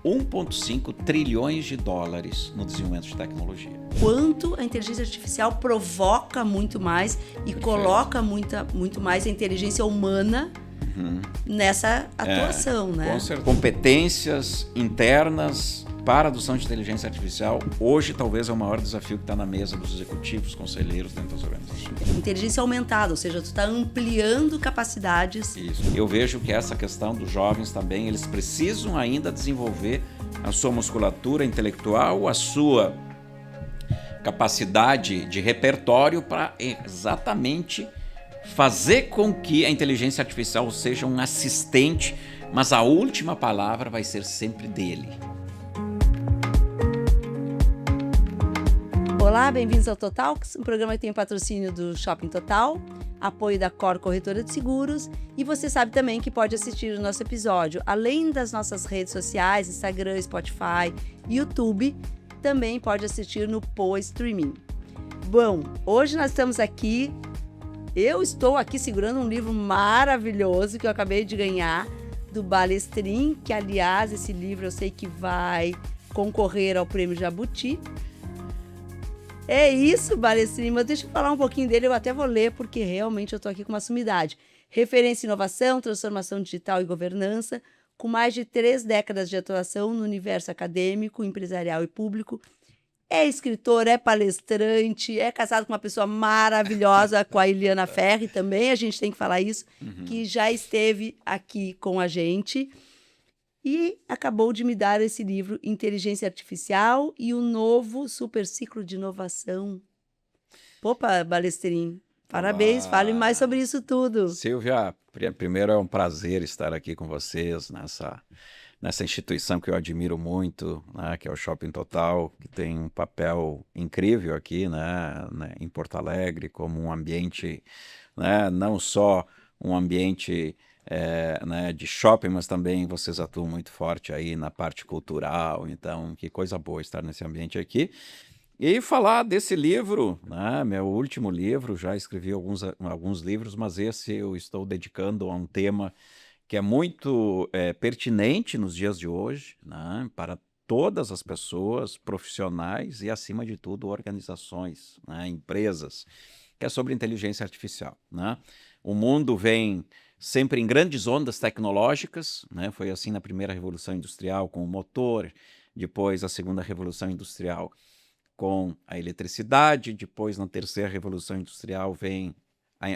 1,5 trilhões de dólares no desenvolvimento de tecnologia. Quanto a inteligência artificial provoca muito mais e coloca muito mais a inteligência humana nessa atuação, né? Com certeza. Competências internas para a adoção de inteligência artificial, hoje talvez é o maior desafio que está na mesa dos executivos, conselheiros dentro das organizações. Inteligência aumentada, ou seja, tu está ampliando capacidades. Isso. Eu vejo que essa questão dos jovens também, eles precisam ainda desenvolver a sua musculatura intelectual, a sua capacidade de repertório para exatamente fazer com que a inteligência artificial seja um assistente, mas a última palavra vai ser sempre dele. Olá, bem-vindos ao Totalks, um programa que tem o patrocínio do Shopping Total, apoio da Cor Corretora de Seguros, e você sabe também que pode assistir o nosso episódio, além das nossas redes sociais, Instagram, Spotify, YouTube, também pode assistir no Poa Streaming. Bom, hoje nós estamos aqui, eu estou aqui segurando um livro maravilhoso que eu acabei de ganhar, do Balestrin, que aliás esse livro eu sei que vai concorrer ao Prêmio Jabuti. É isso, Balestrin, mas deixa eu falar um pouquinho dele, eu até vou ler, porque realmente eu estou aqui com uma sumidade. Referência em inovação, transformação digital e governança, com mais de 3 décadas de atuação no universo acadêmico, empresarial e público. É escritor, é palestrante, é casado com uma pessoa maravilhosa, com a Iliana Ferri também, a gente tem que falar isso, que já esteve aqui com a gente. E acabou de me dar esse livro, Inteligência Artificial e o novo super ciclo de inovação. Opa, Balestrin, parabéns, fale mais sobre isso tudo. Silvia, primeiro é um prazer estar aqui com vocês nessa instituição que eu admiro muito, né, que é o Shopping Total, que tem um papel incrível aqui, né, em Porto Alegre, como um ambiente, né, não só um ambiente né, de shopping, mas também vocês atuam muito forte aí na parte cultural, então que coisa boa estar nesse ambiente aqui. E falar desse livro, né, meu último livro, já escrevi alguns livros, mas esse eu estou dedicando a um tema que é muito pertinente nos dias de hoje, né, para todas as pessoas, profissionais e, acima de tudo, organizações, né, empresas, que é sobre inteligência artificial, né? O mundo vem sempre em grandes ondas tecnológicas, né? Foi assim na primeira Revolução Industrial com o motor, depois a segunda Revolução Industrial com a eletricidade, depois na terceira Revolução Industrial vem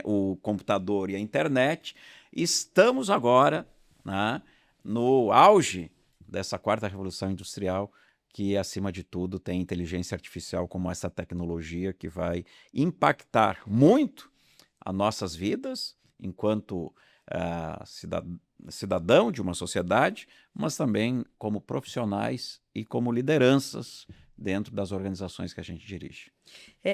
o computador e a internet. Estamos agora, né, no auge dessa quarta Revolução Industrial, que acima de tudo tem inteligência artificial como essa tecnologia que vai impactar muito as nossas vidas enquanto cidadão de uma sociedade, mas também como profissionais e como lideranças dentro das organizações que a gente dirige.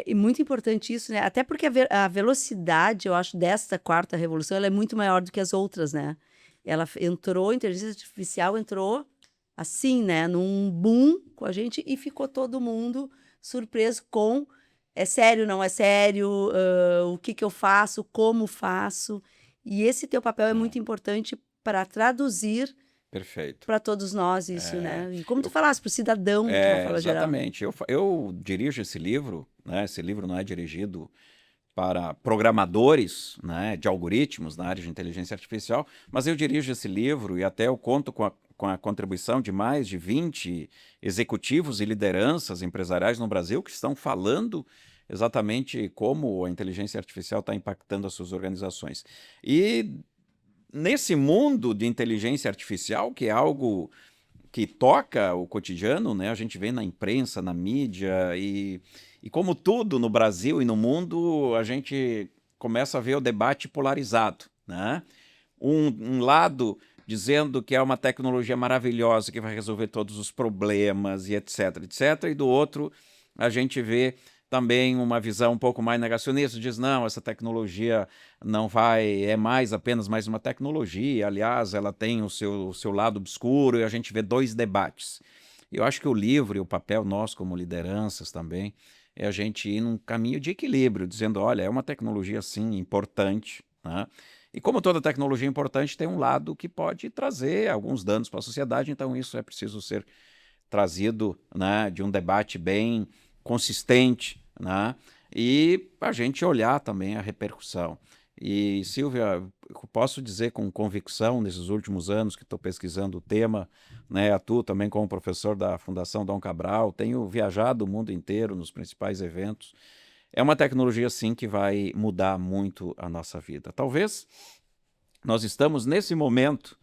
E muito importante isso, né? Até porque a velocidade, eu acho, desta quarta revolução, ela é muito maior do que as outras, né? Ela entrou, a inteligência artificial entrou assim, né? Num boom com a gente e ficou todo mundo surpreso com é sério, não é sério, o que eu faço, como faço. E esse teu papel é muito importante para traduzir para todos nós isso, né? E como tu falaste, para o cidadão, de uma forma geral. Exatamente. Eu dirijo esse livro, né? Esse livro não é dirigido para programadores, né, de algoritmos na área de inteligência artificial, mas eu dirijo esse livro e até eu conto com a contribuição de mais de 20 executivos e lideranças empresariais no Brasil que estão falando exatamente como a inteligência artificial está impactando as suas organizações. E nesse mundo de inteligência artificial, que é algo que toca o cotidiano, né? A gente vê na imprensa, na mídia, e como tudo no Brasil e no mundo, a gente começa a ver o debate polarizado, né? Um lado dizendo que é uma tecnologia maravilhosa que vai resolver todos os problemas e etc, etc, e do outro a gente vê também uma visão um pouco mais negacionista, diz não, essa tecnologia não vai, é apenas mais uma tecnologia, aliás, ela tem o seu lado obscuro, e a gente vê dois debates. Eu acho que o livro e o papel nosso como lideranças também é a gente ir num caminho de equilíbrio, dizendo, olha, é uma tecnologia sim importante, né? E como toda tecnologia importante, tem um lado que pode trazer alguns danos para a sociedade, então isso é preciso ser trazido, né, de um debate bem consistente, né, e a gente olhar também a repercussão. E, Silvia, eu posso dizer com convicção, nesses últimos anos que estou pesquisando o tema, né, atuo também como professor da Fundação Dom Cabral, tenho viajado o mundo inteiro nos principais eventos. É uma tecnologia, sim, que vai mudar muito a nossa vida. Talvez nós estamos, nesse momento,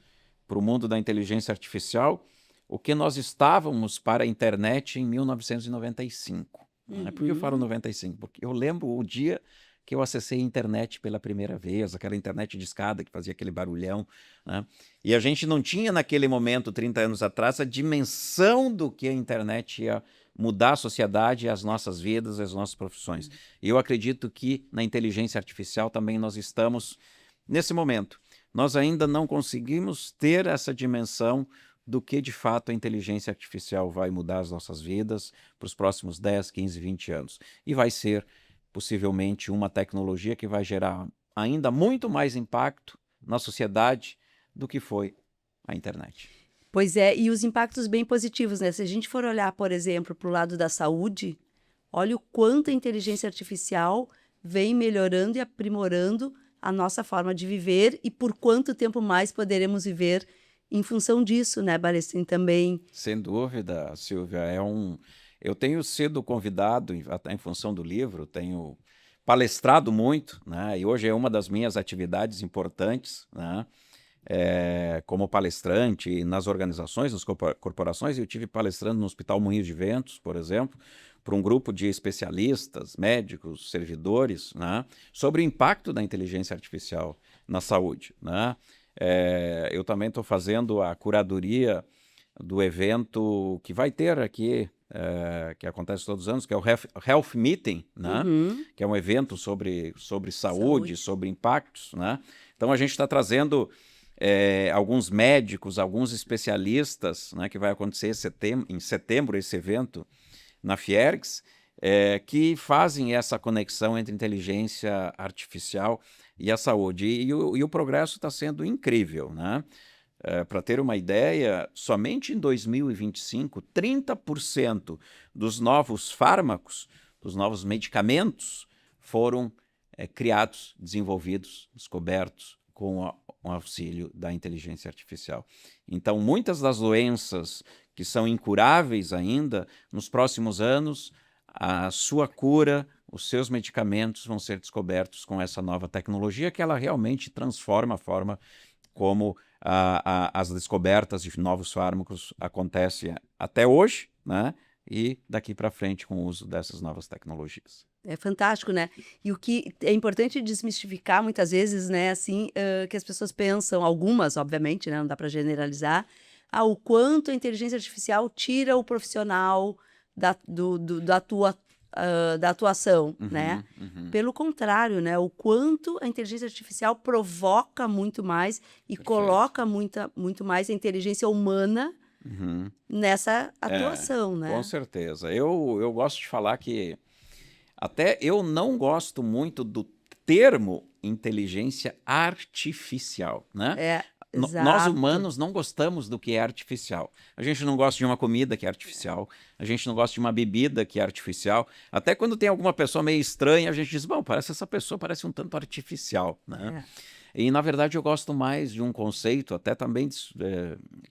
para o mundo da inteligência artificial, o que nós estávamos para a internet em 1995. Né? Por que eu falo 95? Porque eu lembro o dia que eu acessei a internet pela primeira vez, aquela internet de escada que fazia aquele barulhão, né? E a gente não tinha naquele momento, 30 anos atrás, a dimensão do que a internet ia mudar a sociedade, as nossas vidas, as nossas profissões. E eu acredito que na inteligência artificial também nós estamos nesse momento. Nós ainda não conseguimos ter essa dimensão do que de fato a inteligência artificial vai mudar as nossas vidas para os próximos 10, 15, 20 anos. E vai ser possivelmente uma tecnologia que vai gerar ainda muito mais impacto na sociedade do que foi a internet. Pois é, e os impactos bem positivos, né? Se a gente for olhar, por exemplo, para o lado da saúde, olha o quanto a inteligência artificial vem melhorando e aprimorando a nossa forma de viver e por quanto tempo mais poderemos viver em função disso, né, Balestrin, também. Sem dúvida, Silvia, eu tenho sido convidado, até em função do livro, tenho palestrado muito, né? E hoje é uma das minhas atividades importantes, né? Como palestrante nas organizações, nas corporações. Eu tive palestrando no Hospital Moinhos de Ventos, por exemplo, para um grupo de especialistas, médicos, servidores, né? Sobre o impacto da inteligência artificial na saúde, né? Eu também estou fazendo a curadoria do evento que vai ter aqui, que acontece todos os anos, que é o Health Meeting, né? Que é um evento sobre saúde, sobre impactos, né? Então a gente está trazendo alguns médicos, alguns especialistas, né, que vai acontecer em setembro esse evento na Fiergs, que fazem essa conexão entre inteligência artificial e a saúde. E o progresso está sendo incrível, né? Para ter uma ideia, somente em 2025, 30% dos novos fármacos, dos novos medicamentos, foram criados, desenvolvidos, descobertos com o auxílio da inteligência artificial. Então, muitas das doenças que são incuráveis ainda, nos próximos anos, a sua cura, os seus medicamentos vão ser descobertos com essa nova tecnologia, que ela realmente transforma a forma como as descobertas de novos fármacos acontecem até hoje, né? E daqui para frente com o uso dessas novas tecnologias. É fantástico, né? E o que é importante desmistificar muitas vezes, né, assim, que as pessoas pensam, algumas, obviamente, né, não dá para generalizar, o quanto a inteligência artificial tira o profissional da atuação, né? Pelo contrário, né? O quanto a inteligência artificial provoca muito mais e coloca muito mais a inteligência humana nessa atuação, né? Com certeza. Eu gosto de falar que até eu não gosto muito do termo inteligência artificial, né? Nós humanos não gostamos do que é artificial. A gente não gosta de uma comida que é artificial, a gente não gosta de uma bebida que é artificial. Até quando tem alguma pessoa meio estranha, a gente diz, bom, essa pessoa parece um tanto artificial, né? E, na verdade, eu gosto mais de um conceito, até também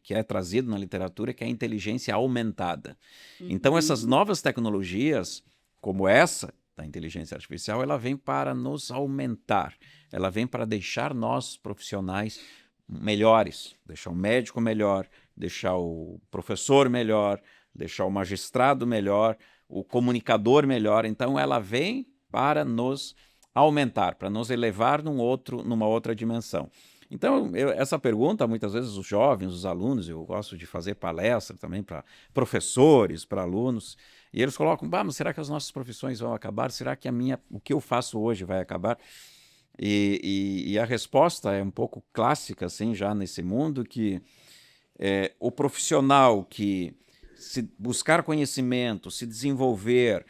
que é trazido na literatura, que é a inteligência aumentada. Então, essas novas tecnologias, como essa da inteligência artificial, ela vem para nos aumentar, ela vem para deixar nós, profissionais, melhores, deixar o médico melhor, deixar o professor melhor, deixar o magistrado melhor, o comunicador melhor. Então, ela vem para nos aumentar, para nos elevar numa outra dimensão. Então, essa pergunta, muitas vezes os jovens, os alunos, eu gosto de fazer palestra também para professores, para alunos, e eles colocam, mas será que as nossas profissões vão acabar? Será que o que eu faço hoje vai acabar? E a resposta é um pouco clássica, assim, já nesse mundo, que o profissional que se buscar conhecimento, se desenvolver,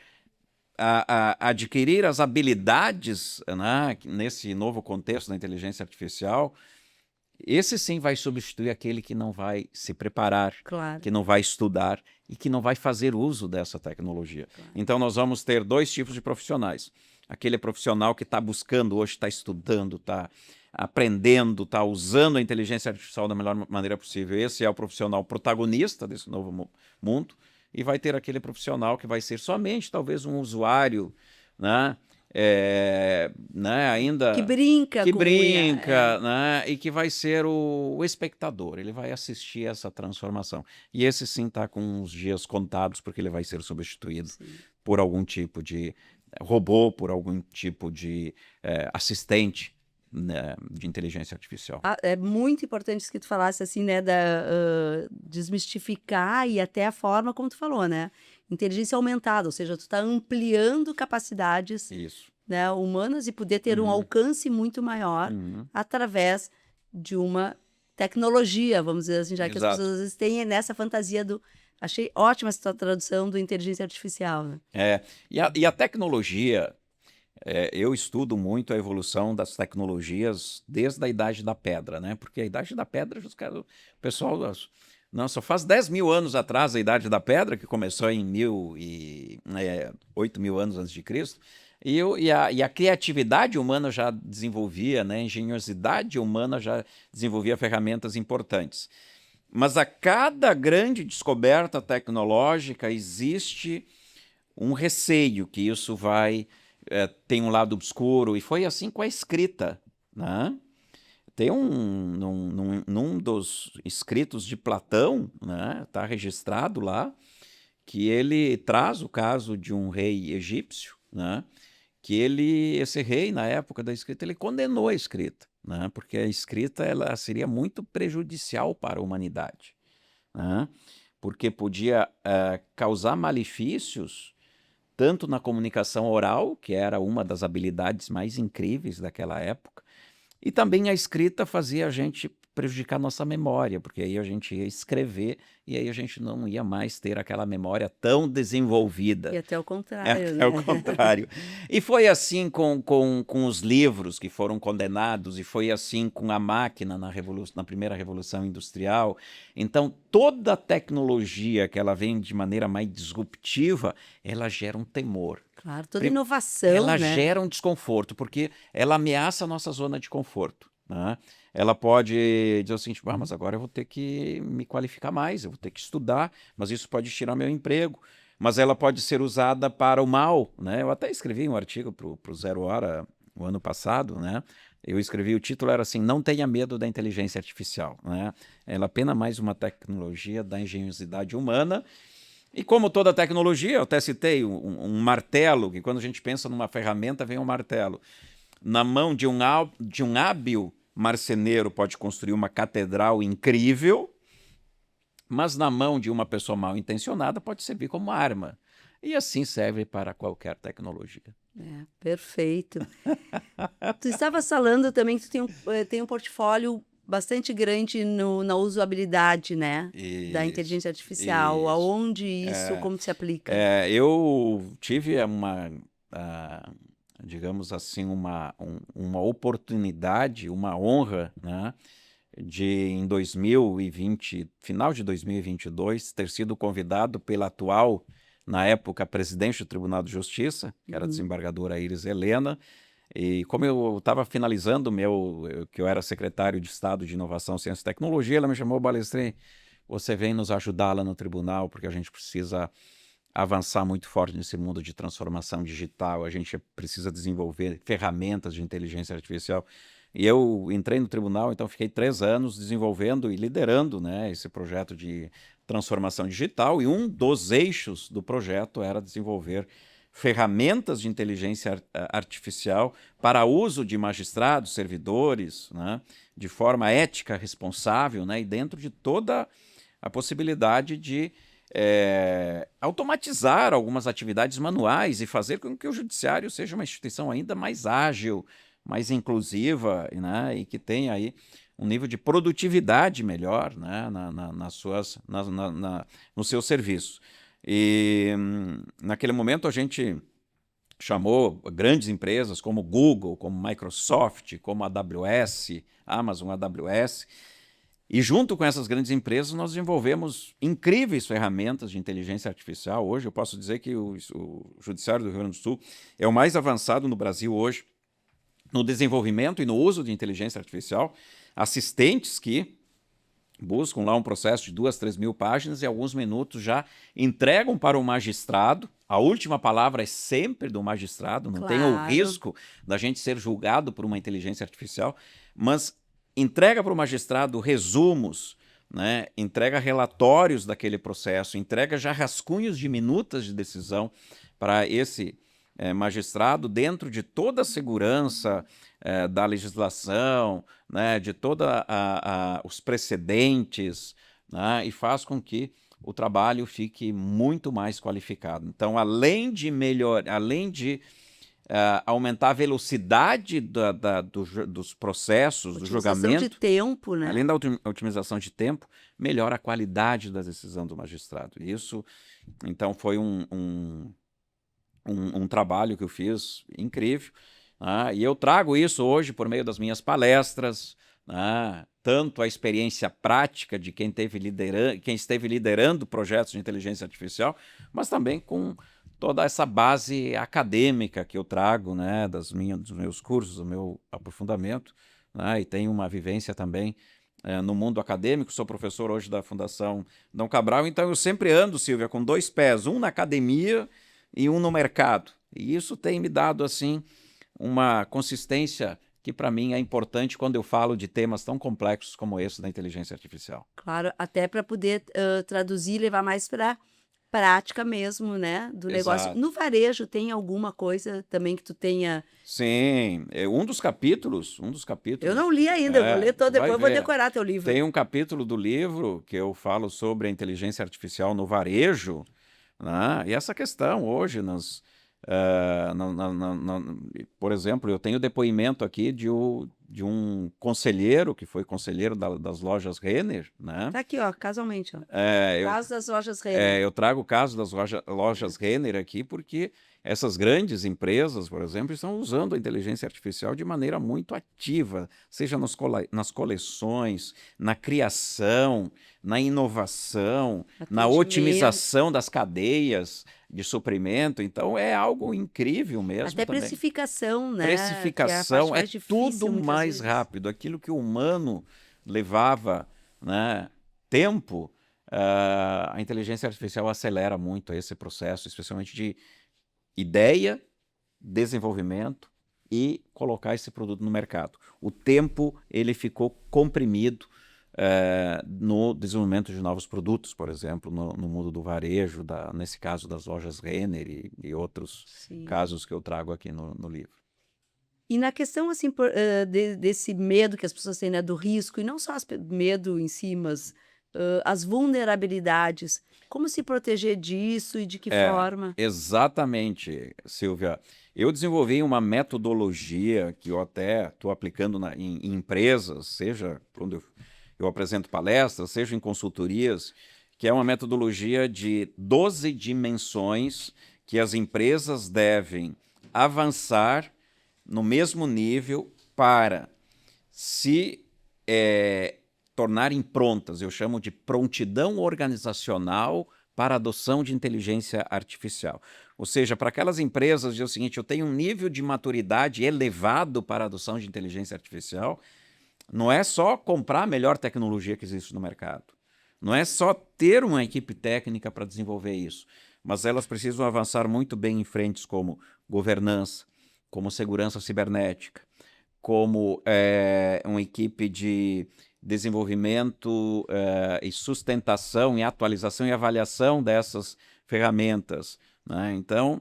adquirir as habilidades, né, nesse novo contexto da inteligência artificial, esse sim vai substituir aquele que não vai se preparar, Claro. que não vai estudar e que não vai fazer uso dessa tecnologia. Claro. Então nós vamos ter dois tipos de profissionais. Aquele profissional que está buscando hoje, está estudando, está aprendendo, está usando a inteligência artificial da melhor maneira possível. Esse é o profissional protagonista desse novo mundo. E vai ter aquele profissional que vai ser somente talvez um usuário, né? Ainda Que brinca que com brinca, né? E que vai ser o espectador, ele vai assistir essa transformação. E esse sim está com uns dias contados, porque ele vai ser substituído por algum tipo de robô, por algum tipo de assistente, né, de inteligência artificial. É muito importante isso que tu falasse, assim, né, desmistificar e até a forma como tu falou, né? Inteligência aumentada, ou seja, tu está ampliando capacidades, Isso. né, humanas e poder ter um alcance muito maior através de uma tecnologia, vamos dizer assim, já que as Exato. pessoas às vezes têm nessa fantasia do... Achei ótima essa tua tradução do inteligência artificial, né? E a tecnologia, eu estudo muito a evolução das tecnologias desde a Idade da Pedra, né? Porque a Idade da Pedra, o pessoal... Não, só faz 10 mil anos atrás a Idade da Pedra, que começou em 8 mil anos antes de Cristo, e a criatividade humana já desenvolvia, né? A engenhosidade humana já desenvolvia ferramentas importantes. Mas a cada grande descoberta tecnológica existe um receio que isso vai... tem um lado obscuro, e foi assim com a escrita, né? Tem num dos escritos de Platão, né, está registrado lá, que ele traz o caso de um rei egípcio, né, que esse rei, na época da escrita, ele condenou a escrita, né, porque a escrita ela seria muito prejudicial para a humanidade, né, porque podia causar malefícios tanto na comunicação oral, que era uma das habilidades mais incríveis daquela época, e também a escrita fazia a gente prejudicar nossa memória, porque aí a gente ia escrever e aí a gente não ia mais ter aquela memória tão desenvolvida. E até o contrário, né? É o contrário. E foi assim com os livros que foram condenados, e foi assim com a máquina na primeira Revolução Industrial. Então, toda a tecnologia que ela vem de maneira mais disruptiva, ela gera um temor. Claro, toda inovação, ela né? gera um desconforto, porque ela ameaça a nossa zona de conforto, né? Ela pode dizer o seguinte, mas agora eu vou ter que me qualificar mais, eu vou ter que estudar, mas isso pode tirar meu emprego. Mas ela pode ser usada para o mal, né? Eu até escrevi um artigo para o Zero Hora o ano passado, né? Eu escrevi, o título era assim, não tenha medo da inteligência artificial, né? Ela é apenas mais uma tecnologia da engenhosidade humana. E como toda tecnologia, eu até citei um martelo, que quando a gente pensa numa ferramenta, vem um martelo. Na mão de um hábil marceneiro pode construir uma catedral incrível, mas na mão de uma pessoa mal intencionada pode servir como arma. E assim serve para qualquer tecnologia. Perfeito. Tu estavas falando também que tu tem um portfólio bastante grande na usabilidade, né? Da inteligência artificial. Isso. Aonde isso, como se aplica? Eu tive digamos assim, uma oportunidade, uma honra, né, de em 2020, final de 2022, ter sido convidado pela atual, na época, presidente do Tribunal de Justiça, que era a desembargadora Iris Helena. E como eu estava finalizando que eu era secretário de Estado de Inovação, Ciência e Tecnologia, ela me chamou, Balestrin, você vem nos ajudar lá no tribunal, porque a gente precisa avançar muito forte nesse mundo de transformação digital, a gente precisa desenvolver ferramentas de inteligência artificial. E eu entrei no tribunal, então fiquei 3 anos desenvolvendo e liderando, né, esse projeto de transformação digital, e um dos eixos do projeto era desenvolver ferramentas de inteligência artificial para uso de magistrados, servidores, né, de forma ética, responsável, né, e dentro de toda a possibilidade de automatizar algumas atividades manuais e fazer com que o judiciário seja uma instituição ainda mais ágil, mais inclusiva, né, e que tenha aí um nível de produtividade melhor, né, nos seus serviços. E naquele momento a gente chamou grandes empresas como Google, como Microsoft, como a AWS, Amazon AWS, e junto com essas grandes empresas nós desenvolvemos incríveis ferramentas de inteligência artificial. Hoje eu posso dizer que o Judiciário do Rio Grande do Sul é o mais avançado no Brasil hoje no desenvolvimento e no uso de inteligência artificial, assistentes que buscam lá um processo de 2, 3 mil páginas e alguns minutos já entregam para o magistrado. A última palavra é sempre do magistrado, não tem o risco da gente ser julgado por uma inteligência artificial, mas entrega para o magistrado resumos, né? Entrega relatórios daquele processo, entrega já rascunhos de minutas de decisão para esse magistrado dentro de toda a segurança da legislação, né, de todos os precedentes, né, e faz com que o trabalho fique muito mais qualificado. Então, além de aumentar a velocidade dos processos, do julgamento, de tempo, né? Além da otimização de tempo, melhora a qualidade da decisão do magistrado. Isso, então, foi um trabalho que eu fiz incrível, né? E eu trago isso hoje por meio das minhas palestras, né? Tanto a experiência prática de quem esteve liderando projetos de inteligência artificial, mas também com toda essa base acadêmica que eu trago, né? Dos meus cursos, do meu aprofundamento, né? E tenho uma vivência também no mundo acadêmico. Sou professor hoje da Fundação Dom Cabral, então eu sempre ando, Silvia, com 2 pés, um na academia e um no mercado. E isso tem me dado, assim, uma consistência que, para mim, é importante quando eu falo de temas tão complexos como esse da inteligência artificial. Claro, até para poder traduzir e levar mais para prática mesmo, né, do negócio. Exato. No varejo, tem alguma coisa também que tu tenha... Sim, um dos capítulos... Eu não li ainda, eu vou ler todo, depois eu vou ver. decorar teu livro. Tem um capítulo do livro que eu falo sobre a inteligência artificial no varejo, né? E essa questão hoje, por exemplo, eu tenho depoimento aqui de um conselheiro, que foi conselheiro das lojas Renner, né? Tá aqui, ó, casualmente, ó. Caso das lojas É, Renner. eu trago o caso das lojas Renner aqui porque essas grandes empresas, por exemplo, estão usando a inteligência artificial de maneira muito ativa, seja nas coleções, na criação, na inovação, na Atendimento. otimização das cadeias de suprimento. Então é algo incrível mesmo Até também. precificação, né? Precificação que é a parte mais difícil, tudo muitas mais vezes. rápido. Aquilo que o humano levava, né, tempo, a inteligência artificial acelera muito esse processo, especialmente de ideia, desenvolvimento e colocar esse produto no mercado. O tempo ele ficou comprimido no desenvolvimento de novos produtos, por exemplo, no mundo do varejo, nesse caso das lojas Renner e outros Sim. casos que eu trago aqui no livro. E na questão, assim, desse medo que as pessoas têm, né, do risco, e não só medo em si, mas as vulnerabilidades, como se proteger disso e de que forma? Exatamente, Silvia. Eu desenvolvi uma metodologia que eu até estou aplicando em empresas, seja quando eu apresento palestras, seja em consultorias, que é uma metodologia de 12 dimensões que as empresas devem avançar no mesmo nível para se tornarem prontas. Eu chamo de prontidão organizacional para a adoção de inteligência artificial. Ou seja, para aquelas empresas, dizer o seguinte: eu tenho um nível de maturidade elevado para a adoção de inteligência artificial. Não é só comprar a melhor tecnologia que existe no mercado. Não é só ter uma equipe técnica para desenvolver isso. Mas elas precisam avançar muito bem em frentes como governança, como segurança cibernética, como uma equipe de desenvolvimento e sustentação e atualização e avaliação dessas ferramentas, né? Então,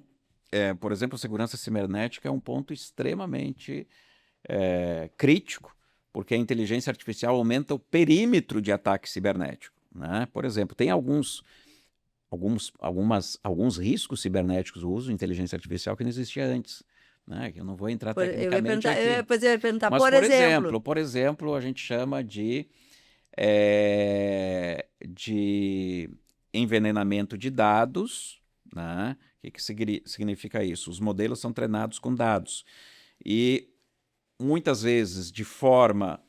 por exemplo, a segurança cibernética é um ponto extremamente crítico, porque a inteligência artificial aumenta o perímetro de ataque cibernético, né? Por exemplo, tem alguns riscos cibernéticos do uso de inteligência artificial que não existia antes, né? Que eu não vou entrar tecnicamente aqui. Depois eu ia perguntar, Mas, por exemplo, a gente chama de envenenamento de dados, né? O que significa isso? Os modelos são treinados com dados. E muitas vezes, de forma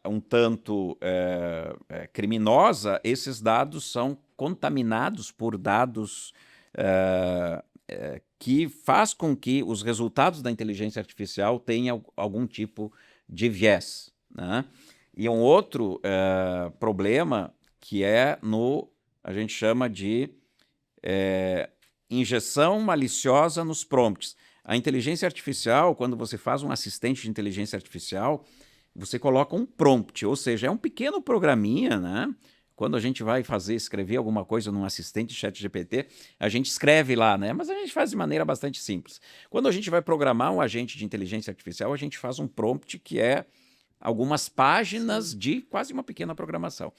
um tanto criminosa, esses dados são contaminados por dados que faz com que os resultados da inteligência artificial tenham algum tipo de viés, né? E um outro problema que a gente chama de injeção maliciosa nos prompts. A inteligência artificial, quando você faz um assistente de inteligência artificial, você coloca um prompt, ou seja, é um pequeno programinha, né? Quando a gente vai escrever alguma coisa num assistente ChatGPT, a gente escreve lá, né? Mas a gente faz de maneira bastante simples. Quando a gente vai programar um agente de inteligência artificial, a gente faz um prompt que é algumas páginas de quase uma pequena programação.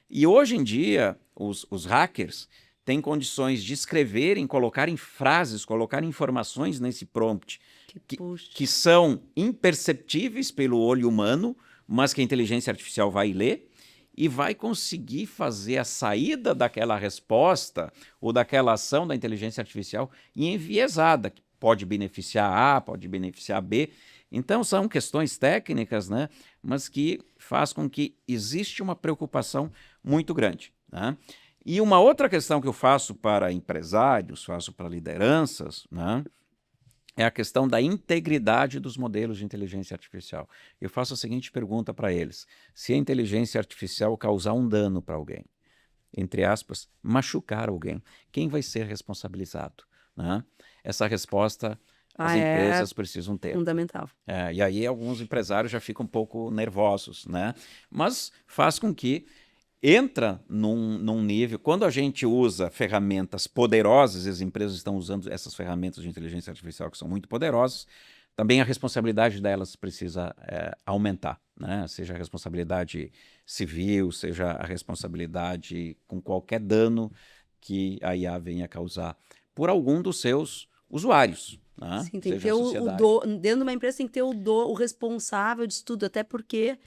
E hoje em dia, os hackers têm condições de escreverem, colocarem frases, colocarem informações nesse prompt que são imperceptíveis pelo olho humano, mas que a inteligência artificial vai ler e vai conseguir fazer a saída daquela resposta ou daquela ação da inteligência artificial enviesada, que pode beneficiar A, pode beneficiar B. Então, são questões técnicas, né, mas que faz com que existe uma preocupação muito grande, né? E uma outra questão que eu faço para empresários, faço para lideranças, né, é a questão da integridade dos modelos de inteligência artificial. Eu faço a seguinte pergunta para eles: se a inteligência artificial causar um dano para alguém, entre aspas, machucar alguém, quem vai ser responsabilizado, né? Essa resposta as empresas precisam ter. Fundamental. E aí alguns empresários já ficam um pouco nervosos, né? Mas faz com que entra num nível. Quando a gente usa ferramentas poderosas, e as empresas estão usando essas ferramentas de inteligência artificial que são muito poderosas, também a responsabilidade delas precisa aumentar, né? Seja a responsabilidade civil, seja a responsabilidade com qualquer dano que a IA venha causar por algum dos seus usuários. Né? Sim, tem que ter dentro de uma empresa tem que ter o responsável disso tudo, até porque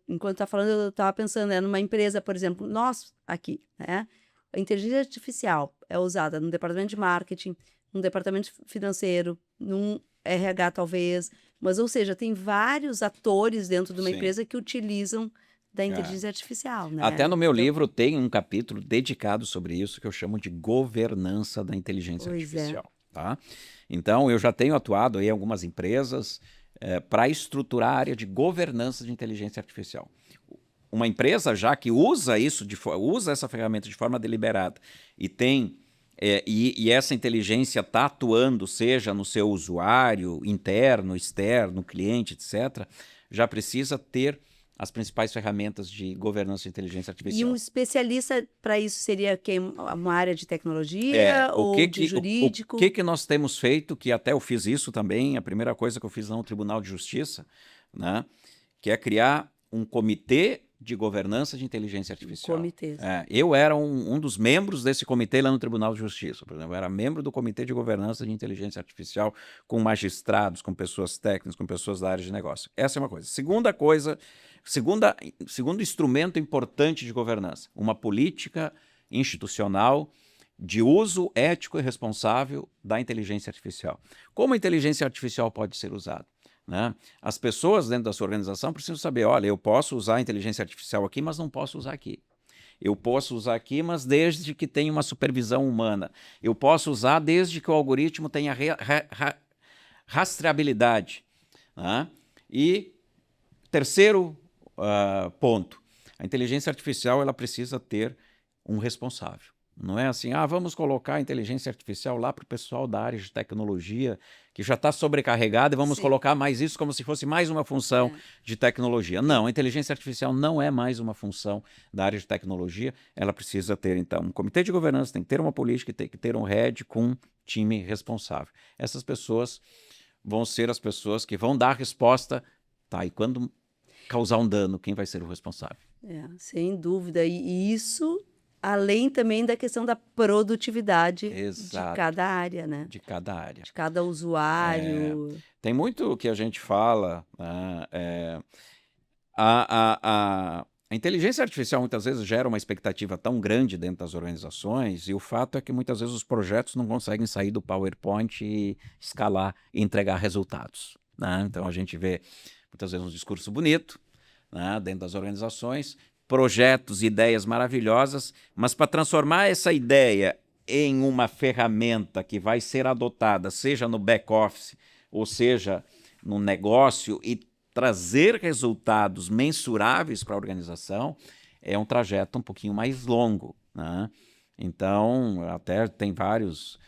enquanto tá falando, eu estava pensando, numa empresa, por exemplo, nós aqui, né? A inteligência artificial é usada no departamento de marketing, no departamento financeiro, num RH talvez, mas, ou seja, tem vários atores dentro de uma empresa que utilizam da inteligência artificial, né? Até no meu livro tem um capítulo dedicado sobre isso, que eu chamo de governança da inteligência artificial. Tá? Então, eu já tenho atuado em algumas empresas para estruturar a área de governança de inteligência artificial. Uma empresa já que usa essa ferramenta de forma deliberada e tem e essa inteligência está atuando, seja no seu usuário interno, externo, cliente, etc., já precisa ter as principais ferramentas de governança de inteligência artificial. E um especialista para isso seria quem? Uma área de tecnologia ou de jurídico? O que nós temos feito, que até eu fiz isso também, a primeira coisa que eu fiz lá no Tribunal de Justiça, né, que é criar um comitê de governança de inteligência artificial. Comitês. Eu era um dos membros desse comitê lá no Tribunal de Justiça. Por exemplo, eu era membro do comitê de governança de inteligência artificial com magistrados, com pessoas técnicas, com pessoas da área de negócio. Essa é uma coisa. Segundo instrumento importante de governança, uma política institucional de uso ético e responsável da inteligência artificial. Como a inteligência artificial pode ser usada? Né? As pessoas dentro da sua organização precisam saber, olha, eu posso usar a inteligência artificial aqui, mas não posso usar aqui. Eu posso usar aqui, mas desde que tenha uma supervisão humana. Eu posso usar desde que o algoritmo tenha rastreabilidade. Né? E terceiro ponto, a inteligência artificial ela precisa ter um responsável. Não é assim, vamos colocar a inteligência artificial lá para o pessoal da área de tecnologia, que já está sobrecarregado, e vamos colocar mais isso como se fosse mais uma função de tecnologia. Não, a inteligência artificial não é mais uma função da área de tecnologia, ela precisa ter, então, um comitê de governança, tem que ter uma política, tem que ter um head com um time responsável. Essas pessoas vão ser as pessoas que vão dar a resposta, e quando causar um dano, quem vai ser o responsável? Sem dúvida, e isso além também da questão da produtividade de cada área, né? De cada área. De cada usuário. Tem muito que a gente fala, né? A inteligência artificial muitas vezes gera uma expectativa tão grande dentro das organizações, e o fato é que muitas vezes os projetos não conseguem sair do PowerPoint e escalar e entregar resultados, né? Então a gente vê muitas vezes um discurso bonito, né, dentro das organizações, projetos, ideias maravilhosas, mas para transformar essa ideia em uma ferramenta que vai ser adotada, seja no back-office, ou seja, no negócio, e trazer resultados mensuráveis para a organização, é um trajeto um pouquinho mais longo, né? Então, até tem várias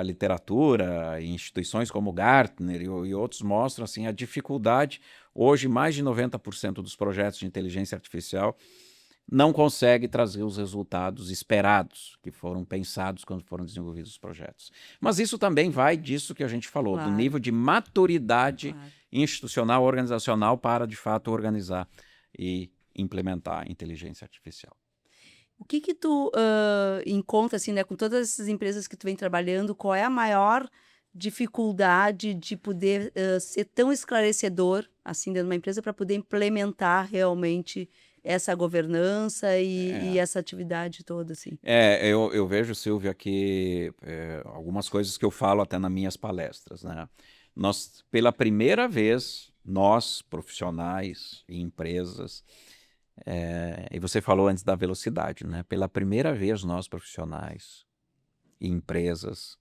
literatura, instituições como Gartner e outros mostram assim, a dificuldade. Hoje, mais de 90% dos projetos de inteligência artificial não consegue trazer os resultados esperados, que foram pensados quando foram desenvolvidos os projetos. Mas isso também vai disso que a gente falou, Claro. do nível de maturidade Claro. institucional, organizacional, para, de fato, organizar e implementar a inteligência artificial. O que que tu encontra, assim, né, com todas essas empresas que tu vem trabalhando, qual é a maior dificuldade de poder ser tão esclarecedor, assim, dentro de uma empresa para poder implementar realmente essa governança e essa atividade toda, assim? Eu vejo, Silvia, que algumas coisas que eu falo até nas minhas palestras, né? Nós, pela primeira vez, nós, profissionais e empresas, e você falou antes da velocidade, né? Pela primeira vez, nós, profissionais e empresas,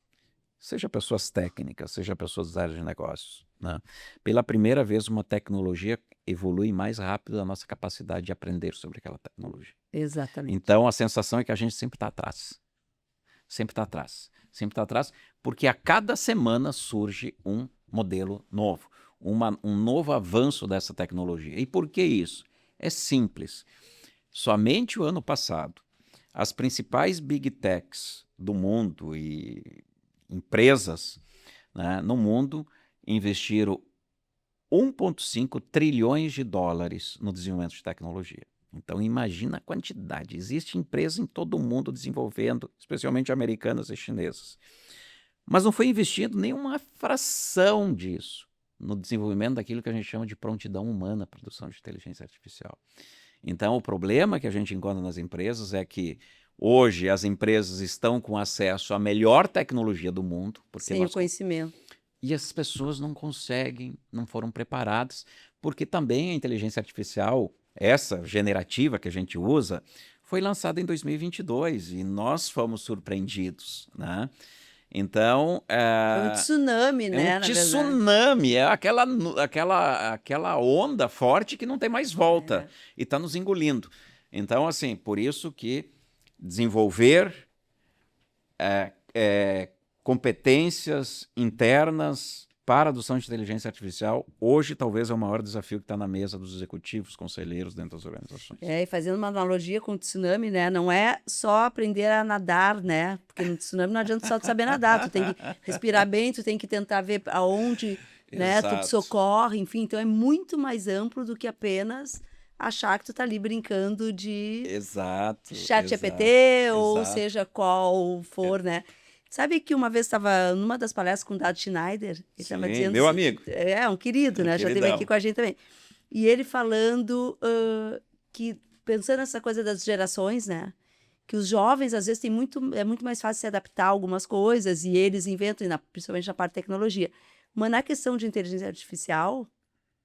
seja pessoas técnicas, seja pessoas das áreas de negócios, né? Pela primeira vez, uma tecnologia evolui mais rápido da nossa capacidade de aprender sobre aquela tecnologia. Exatamente. Então, a sensação é que a gente sempre está atrás. Sempre está atrás. Sempre está atrás, porque a cada semana surge um modelo novo, um novo avanço dessa tecnologia. E por que isso? É simples. Somente o ano passado, as principais big techs do mundo e empresas, né, no mundo investiram 1,5 trilhões de dólares no desenvolvimento de tecnologia. Então, imagina a quantidade. Existe empresa em todo o mundo desenvolvendo, especialmente americanas e chinesas. Mas não foi investido nenhuma fração disso no desenvolvimento daquilo que a gente chama de prontidão humana à produção de inteligência artificial. Então, o problema que a gente encontra nas empresas é que hoje as empresas estão com acesso à melhor tecnologia do mundo. Porque Sem o conhecimento. E as pessoas não conseguem, não foram preparadas, porque também a inteligência artificial, essa generativa que a gente usa, foi lançada em 2022 e nós fomos surpreendidos, né? Então, Foi um tsunami, né, um na verdade. tsunami, é aquela onda forte que não tem mais volta e está nos engolindo. Então, assim, por isso que desenvolver competências internas para a adoção de inteligência artificial, hoje talvez é o maior desafio que está na mesa dos executivos, conselheiros dentro das organizações. E fazendo uma analogia com o tsunami, né? Não é só aprender a nadar, né? Porque no tsunami não adianta só tu saber nadar, tu tem que respirar bem, tu tem que tentar ver aonde, né, tu te socorre, enfim. Então é muito mais amplo do que apenas achar que tu tá ali brincando de chat GPT ou seja qual for, né? Sabe que uma vez estava numa das palestras com o Dado Schneider, ele estava dizendo... meu amigo. Um querido, né? Já esteve aqui com a gente também. E ele falando que, pensando nessa coisa das gerações, né? Que os jovens, às vezes, é muito mais fácil se adaptar a algumas coisas e eles inventam, principalmente na parte de tecnologia. Mas na questão de inteligência artificial,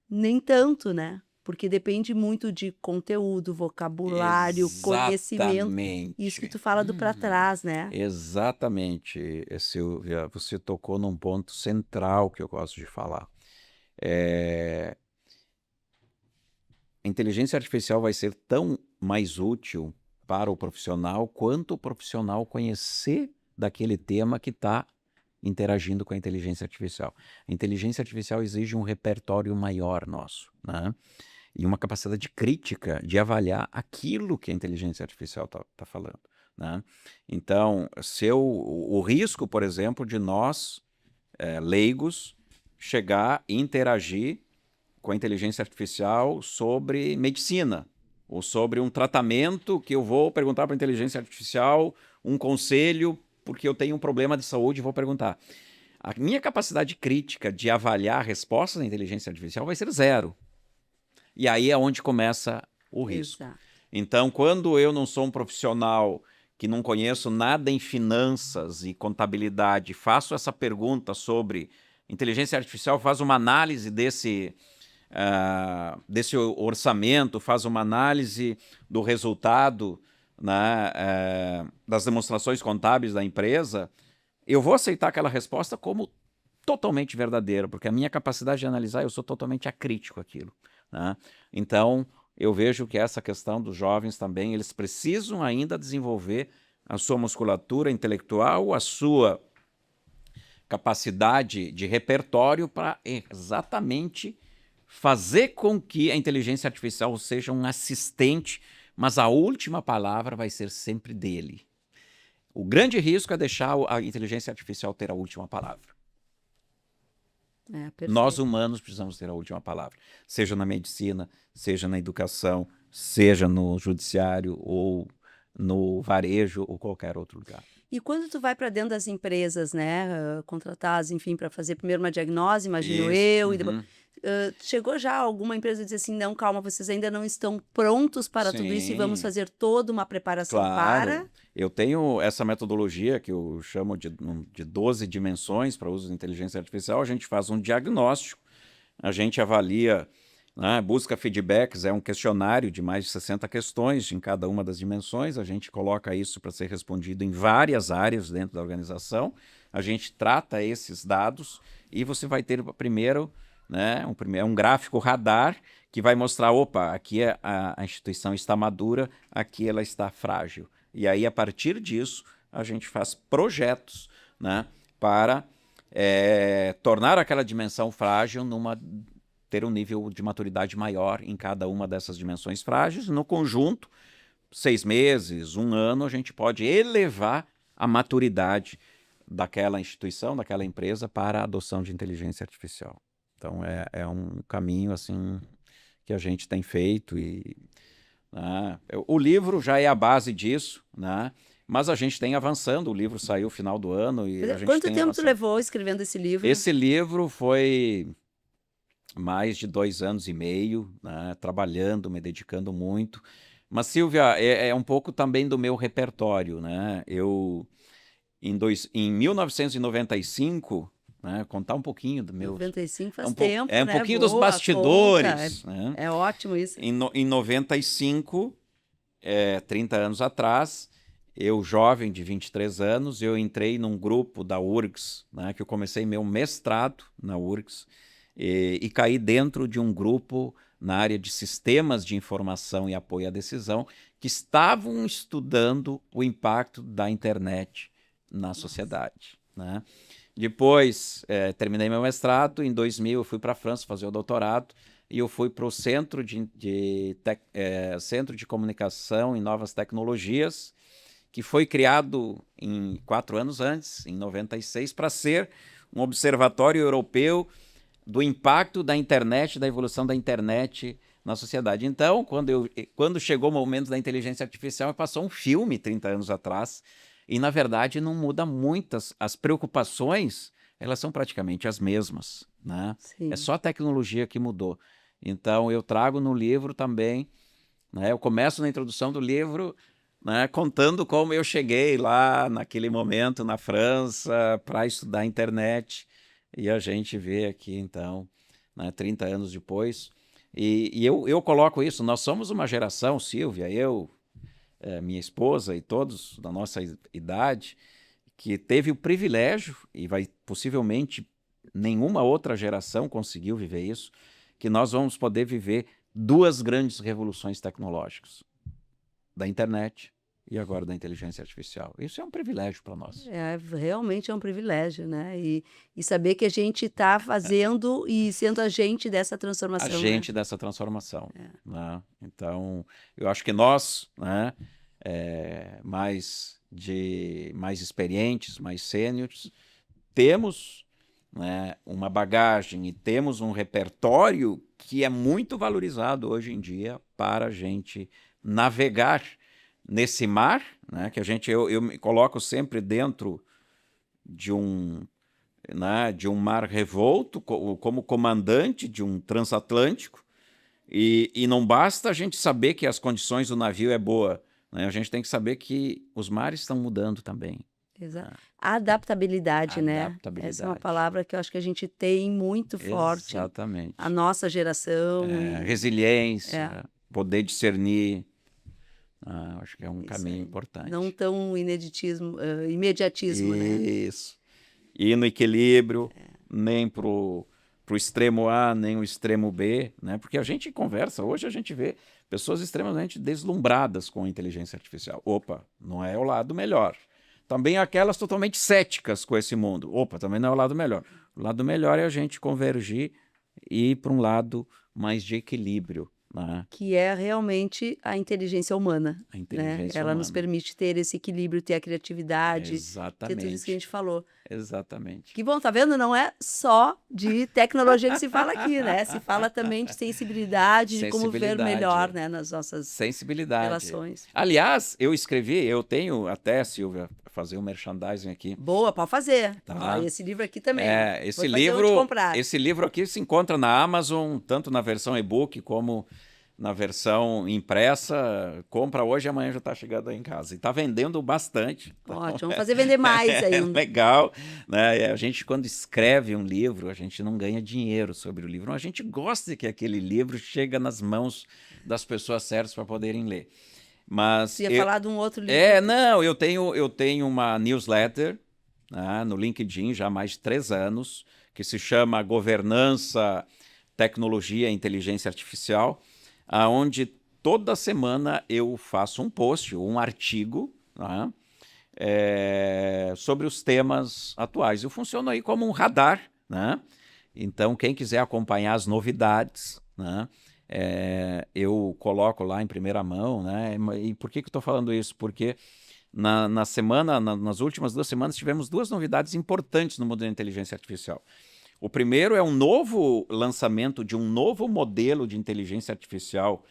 nem tanto, né? Porque depende muito de conteúdo, vocabulário, conhecimento. Isso que tu fala do para trás, né? Exatamente, Silvia. Você tocou num ponto central que eu gosto de falar. A inteligência artificial vai ser tão mais útil para o profissional quanto o profissional conhecer daquele tema que está interagindo com a inteligência artificial. A inteligência artificial exige um repertório maior nosso, né? E uma capacidade crítica de avaliar aquilo que a inteligência artificial tá falando, né? Então, o risco, por exemplo, de nós, leigos, chegar e interagir com a inteligência artificial sobre medicina, ou sobre um tratamento que eu vou perguntar para a inteligência artificial, um conselho, porque eu tenho um problema de saúde e vou perguntar. A minha capacidade crítica de avaliar respostas da inteligência artificial vai ser zero. E aí é onde começa o risco. Exato. Então, quando eu não sou um profissional que não conheço nada em finanças e contabilidade, faço essa pergunta sobre inteligência artificial, faz uma análise desse orçamento, faz uma análise do resultado, né, das demonstrações contábeis da empresa, eu vou aceitar aquela resposta como totalmente verdadeira, porque a minha capacidade de analisar, eu sou totalmente acrítico àquilo, né? Então, eu vejo que essa questão dos jovens também, eles precisam ainda desenvolver a sua musculatura intelectual, a sua capacidade de repertório para exatamente fazer com que a inteligência artificial seja um assistente, mas a última palavra vai ser sempre dele. O grande risco é deixar a inteligência artificial ter a última palavra. Nós, humanos, precisamos ter a última palavra. Seja na medicina, seja na educação, seja no judiciário ou no varejo ou qualquer outro lugar. E quando tu vai para dentro das empresas, né, contratadas, enfim, para fazer primeiro uma diagnose, imagino eu, e depois, chegou já alguma empresa a dizer assim, não, calma, vocês ainda não estão prontos para tudo isso e vamos Sim, fazer toda uma preparação claro. para... Eu tenho essa metodologia que eu chamo de 12 dimensões para uso de inteligência artificial. A gente faz um diagnóstico, a gente avalia, né, busca feedbacks, é um questionário de mais de 60 questões em cada uma das dimensões. A gente coloca isso para ser respondido em várias áreas dentro da organização. A gente trata esses dados e você vai ter primeiro, né, um gráfico radar que vai mostrar, opa, aqui a instituição está madura, aqui ela está frágil. E aí, a partir disso, a gente faz projetos, né, para tornar aquela dimensão frágil ter um nível de maturidade maior em cada uma dessas dimensões frágeis. No conjunto, 6 meses, 1 ano, a gente pode elevar a maturidade daquela instituição, daquela empresa para a adoção de inteligência artificial. Então, é um caminho assim que a gente tem feito e... o livro já é a base disso, né? Mas a gente tem avançando. O livro saiu no final do ano e a gente Quanto tem tempo tu avançando. levou escrevendo esse livro? Esse livro foi mais de 2 anos e meio, né? Trabalhando, me dedicando muito. Mas, Silvia, é um pouco também do meu repertório, né? Eu, em 1995... né, contar um pouquinho do meu... 95 faz tempo, um né? pouquinho dos Boa, bastidores. conta. Né? É ótimo isso. Em 95, 30 anos atrás, eu, jovem de 23 anos, eu entrei num grupo da URGS, né, que eu comecei meu mestrado na URGS, e caí dentro de um grupo na área de sistemas de informação e apoio à decisão, que estavam estudando o impacto da internet na sociedade. Né? Depois, terminei meu mestrado, em 2000 eu fui para a França fazer o doutorado, e eu fui para o Centro de Comunicação e Novas Tecnologias, que foi criado 4 anos antes, em 96, para ser um observatório europeu do impacto da internet, da evolução da internet na sociedade. Então, quando chegou o momento da inteligência artificial, passou um filme 30 anos atrás, e, na verdade, não muda muitas. As preocupações, elas são praticamente as mesmas, né? É só a tecnologia que mudou. Então, eu trago no livro também, né? Eu começo na introdução do livro, né, contando como eu cheguei lá, naquele momento, na França, para estudar a internet. E a gente vê aqui, então, né, 30 anos depois. E eu coloco isso, nós somos uma geração, Silvia, minha esposa e todos da nossa idade, que teve o privilégio, e possivelmente nenhuma outra geração conseguiu viver isso, que nós vamos poder viver 2 grandes revoluções tecnológicas, da internet e agora da inteligência artificial. Isso é um privilégio para nós. Realmente é um privilégio, né? E saber que a gente está fazendo e sendo agente dessa transformação. Agente dessa transformação. Né? Então, eu acho que nós, né, mais experientes, mais sêniores, temos, né, uma bagagem e temos um repertório que é muito valorizado hoje em dia para a gente navegar nesse mar, né, que eu me coloco sempre dentro de um mar revolto, como comandante de um transatlântico, E não basta a gente saber que as condições do navio é boa, né? A gente tem que saber que os mares estão mudando também. Exato. Adaptabilidade, né? Essa é uma Adaptabilidade. palavra que eu acho que a gente tem muito forte. Exatamente. A nossa geração. Resiliência, poder discernir. Acho que é um Isso caminho aí. importante. Não tão imediatismo, né? Isso. E no equilíbrio, nem pro extremo A, nem o extremo B, né? Porque a gente conversa, hoje a gente vê pessoas extremamente deslumbradas com a inteligência artificial. Opa, não é o lado melhor. Também aquelas totalmente céticas com esse mundo. Opa, também não é o lado melhor. O lado melhor é a gente convergir e ir para um lado mais de equilíbrio, né? Que é realmente a inteligência humana. A inteligência Ela humana. nos permite ter esse equilíbrio, ter a criatividade, ter tudo isso que a gente falou. Exatamente. Que bom, tá vendo? Não é só de tecnologia que se fala aqui, né? Se fala também de sensibilidade, de como ver melhor, né, nas nossas relações. Aliás, eu tenho até, Silvia, fazer um merchandising aqui. Boa, pode fazer. Tá. Esse livro aqui também. Esse livro aqui se encontra na Amazon, tanto na versão e-book como na versão impressa. Compra hoje e amanhã já está chegando aí em casa. E está vendendo bastante. Ótimo, vamos fazer vender mais ainda. Legal, né? A gente, quando escreve um livro, a gente não ganha dinheiro sobre o livro. A gente gosta que aquele livro chegue nas mãos das pessoas certas para poderem ler. Mas você ia falar de um outro livro? Não, eu tenho uma newsletter, né, no LinkedIn já há mais de 3 anos, que se chama Governança, Tecnologia e Inteligência Artificial, onde toda semana eu faço um post, um artigo, né, sobre os temas atuais. Eu funciono aí como um radar, né? Então, quem quiser acompanhar as novidades, né, eu coloco lá em primeira mão, né? E por que eu estou falando isso? Porque nas últimas 2 semanas tivemos 2 novidades importantes no mundo da inteligência artificial. O primeiro é um novo lançamento de um novo modelo de inteligência artificial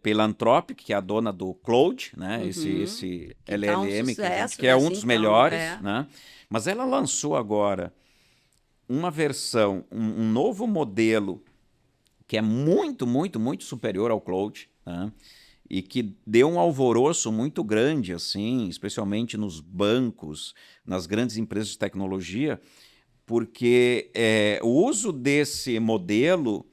pela Anthropic, que é a dona do Claude, né? Esse LLM, que é um dos melhores, né? Mas ela lançou agora uma versão, um novo modelo que é muito, muito, muito superior ao Claude, né? E que deu um alvoroço muito grande, assim, especialmente nos bancos, nas grandes empresas de tecnologia, porque o uso desse modelo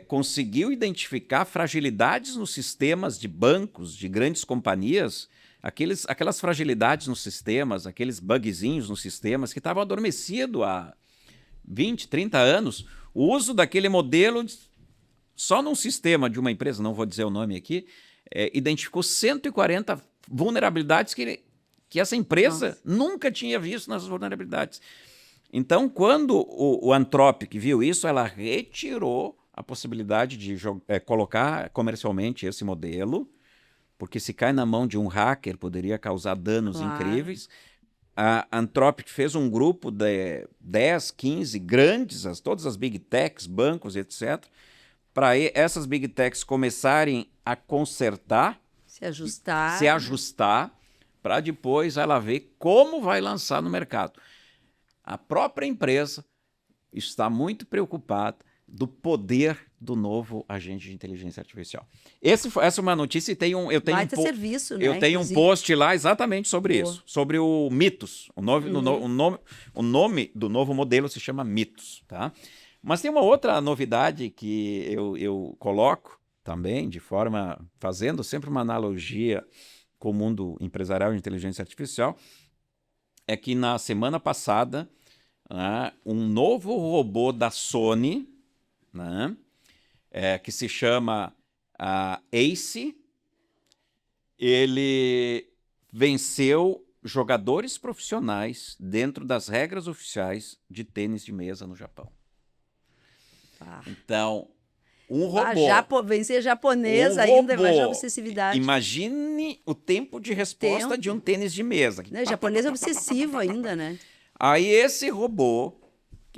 conseguiu identificar fragilidades nos sistemas de bancos, de grandes companhias, aquelas fragilidades nos sistemas, aqueles bugzinhos nos sistemas que estavam adormecidos há 20, 30 anos. O uso daquele modelo, só num sistema de uma empresa, não vou dizer o nome aqui, identificou 140 vulnerabilidades que essa empresa nunca tinha visto nas vulnerabilidades. Então, quando o Anthropic viu isso, ela retirou a possibilidade de colocar comercialmente esse modelo, porque se cai na mão de um hacker, poderia causar danos incríveis. A Anthropic fez um grupo de 10, 15 grandes, todas as big techs, bancos, etc., para essas big techs começarem a consertar, se ajustar, para depois ela ver como vai lançar no mercado. A própria empresa está muito preocupada do poder do novo agente de inteligência artificial. Essa é uma notícia e eu tenho um post lá exatamente sobre isso, sobre o Mythos. O nome do novo modelo se chama Mythos, tá? Mas tem uma outra novidade que eu coloco também, fazendo sempre uma analogia com o mundo empresarial de inteligência artificial, é que na semana passada, um novo robô da Sony, né, que se chama Ace, ele venceu jogadores profissionais dentro das regras oficiais de tênis de mesa no Japão. Então, um robô... vencer japonês ainda, imagina a obsessividade. Imagine o tempo de resposta de um tênis de mesa. Japonês é obsessivo ainda, né? Aí esse robô,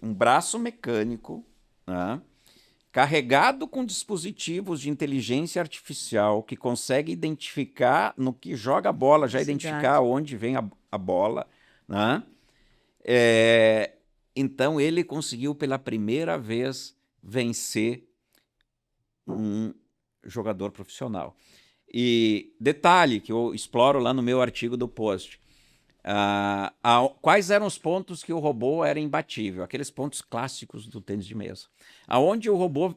um braço mecânico, né, carregado com dispositivos de inteligência artificial que consegue identificar no que joga a bola, já identificar onde vem a bola, né? Então ele conseguiu pela primeira vez vencer um jogador profissional. E detalhe que eu exploro lá no meu artigo do Post. Quais eram os pontos que o robô era imbatível? Aqueles pontos clássicos do tênis de mesa. Aonde o robô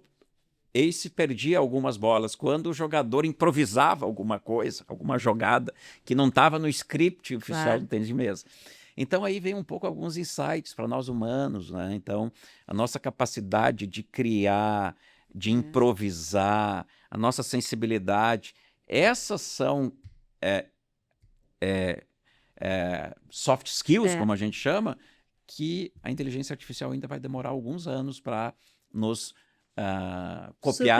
Ace perdia algumas bolas, quando o jogador improvisava alguma coisa, alguma jogada que não estava no script oficial do tênis de mesa. Então aí vem um pouco alguns insights para nós humanos, né? Então a nossa capacidade de criar, de improvisar, a nossa sensibilidade, essas são soft skills, como a gente chama, que a inteligência artificial ainda vai demorar alguns anos para nos copiar,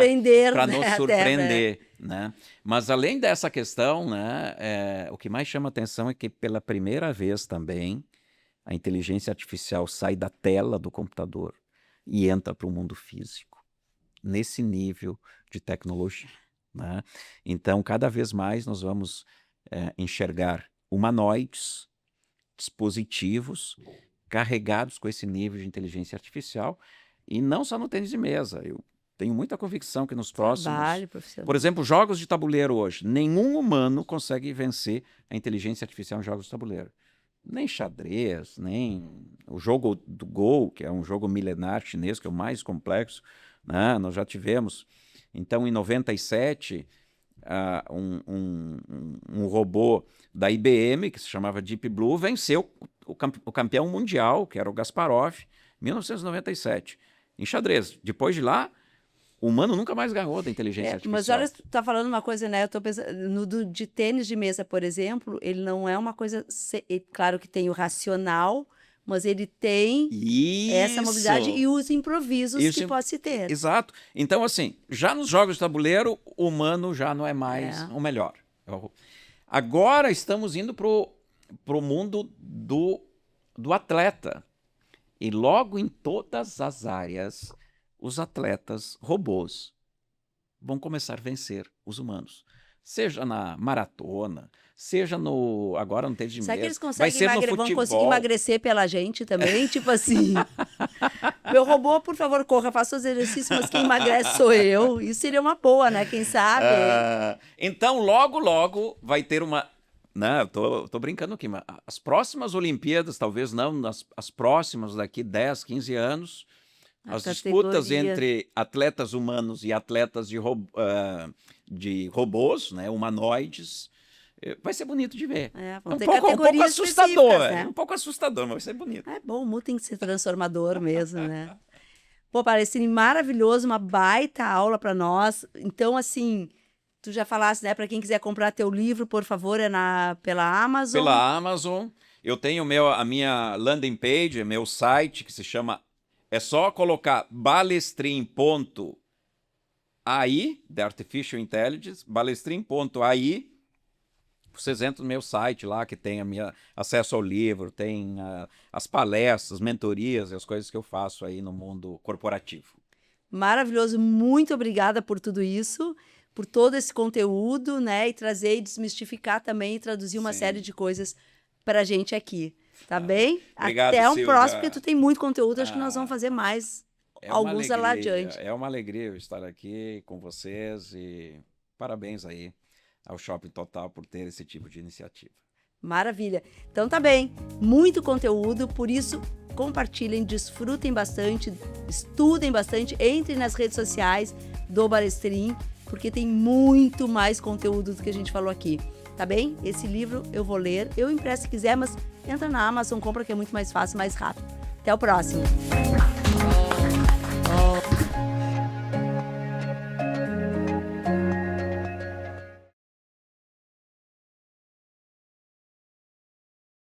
para nos surpreender, né? Mas além dessa questão, né, o que mais chama atenção é que pela primeira vez também a inteligência artificial sai da tela do computador e entra para o mundo físico, nesse nível de tecnologia, né? Então, cada vez mais nós vamos enxergar humanoides, dispositivos carregados com esse nível de inteligência artificial. E não só no tênis de mesa. Eu tenho muita convicção que nos próximos... Por exemplo, jogos de tabuleiro hoje. Nenhum humano consegue vencer a inteligência artificial em jogos de tabuleiro. Nem xadrez, nem o jogo do Go, que é um jogo milenar chinês, que é o mais complexo, né? Nós já tivemos. Então, em 97, um robô da IBM, que se chamava Deep Blue, venceu o campeão mundial, que era o Kasparov, em 1997. Em xadrez. Depois de lá, o humano nunca mais ganhou da inteligência artificial. Mas olha, tu tá falando uma coisa, né? Eu tô pensando de tênis de mesa, por exemplo, ele não é uma coisa... Claro que tem o racional, mas ele tem essa mobilidade e os improvisos que pode se ter. Exato. Então, assim, já nos jogos de tabuleiro, o humano já não é mais o melhor. Agora estamos indo pro mundo do atleta. E logo em todas as áreas, os atletas robôs vão começar a vencer os humanos. Seja na maratona, seja agora no tênis de mesa. Será que eles vão conseguir emagrecer pela gente também? Tipo assim, meu robô, por favor, corra, faça os exercícios, mas quem emagrece sou eu. Isso seria uma boa, né? Quem sabe? Então, logo vai ter uma... Não, eu tô brincando aqui, mas as próximas Olimpíadas, talvez não, as próximas daqui 10, 15 anos, as disputas entre atletas humanos e atletas de robôs, né, humanoides, vai ser bonito de ver. Um pouco assustador, né? Um pouco assustador, mas vai ser bonito. É bom, o mundo tem que ser transformador mesmo, né? Pô, parece maravilhoso, uma baita aula para nós. Então, assim... Tu já falaste, né? Para quem quiser comprar teu livro, por favor, pela Amazon. Pela Amazon. Eu tenho a minha landing page, meu site, que se chama... É só colocar balestrin.ai, The Artificial Intelligence, balestrin.ai. Vocês entram no meu site lá, que tem acesso ao livro, tem as palestras, mentorias e as coisas que eu faço aí no mundo corporativo. Maravilhoso. Muito obrigada por tudo isso, por todo esse conteúdo, né? E trazer e desmistificar também e traduzir uma série de coisas para a gente aqui. Tá bem? Obrigado, até um Silvia. próximo, porque tu tem muito conteúdo. Acho que nós vamos fazer mais alguns lá adiante. É uma alegria estar aqui com vocês e parabéns aí ao Shopping Total por ter esse tipo de iniciativa. Maravilha. Então tá bem. Muito conteúdo, por isso compartilhem, desfrutem bastante, estudem bastante, entrem nas redes sociais do Balestrin, porque tem muito mais conteúdo do que a gente falou aqui, tá bem? Esse livro eu vou ler, eu empresto se quiser, mas entra na Amazon, compra que é muito mais fácil, mais rápido. Até o próximo!